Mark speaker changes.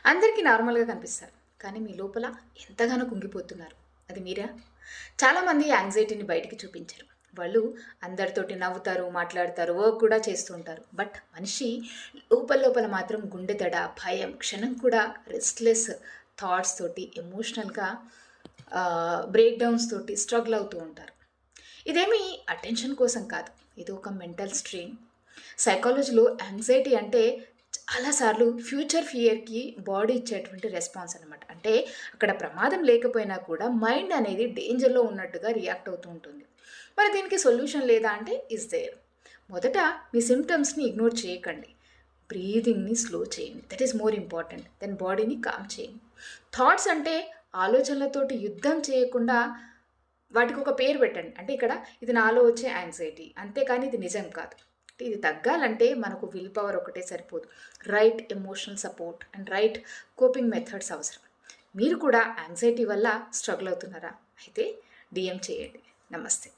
Speaker 1: అందరికీ నార్మల్‌గా కనిపిస్తారు. కానీ మీ లోపల ఎంతగానో కుంగిపోతున్నారు. అది మీరా? చాలామంది యాంగ్జైటీని బయటికి చూపించరు. వాళ్ళు అందరితోటి నవ్వుతారు, మాట్లాడతారు, వర్క్ కూడా చేస్తూ ఉంటారు. బట్ మనిషి లోపల లోపల మాత్రం గుండె దడ, భయం, క్షణం కూడా రెస్ట్‌లెస్ థాట్స్ తోటి ఎమోషనల్‌గా బ్రేక్ డౌన్స్ తోటి స్ట్రగుల్ అవుతూ ఉంటారు. ఇదేమి అటెన్షన్ కోసం కాదు. ఇది ఒక మెంటల్ స్ట్రెయిన్. సైకాలజీలో యాంగ్జైటీ అంటే చాలా సార్లు ఫ్యూచర్ ఫియర్‌కి బాడీ ఇచ్చేటువంటి రెస్పాన్స్ అనమాట. అంటే అక్కడ ప్రమాదం లేకపోయినా కూడా మైండ్ అనేది డేంజర్‌లో ఉన్నట్టుగా రియాక్ట్ అవుతూ ఉంటుంది. మరి దీనికి సొల్యూషన్ లేదా అంటే ఈస్ దేర్. మొదట మీ సింప్టమ్స్‌ని ఇగ్నోర్ చేయకండి. బ్రీతింగ్‌ని స్లో చేయండి. That is more important. Then బాడీని కామ్ చేయండి. థాట్స్ అంటే ఆలోచనలతోటి యుద్ధం చేయకుండా వాటికి ఒక పేరు పెట్టండి. అంటే ఇక్కడ ఇది నాలో వచ్చే యాంగ్జైటీ. అంతేకాని ఇది నిజం కాదు. ఇది తగ్గాలంటే మనకు విల్ పవర్ ఒకటే సరిపోదు. Right emotional support and right coping methods అవసరం. మీరు కూడా యాంగ్జైటీ వల్ల స్ట్రగుల్ అవుతున్నారా? అయితే డీఎం చేయండి. నమస్తే.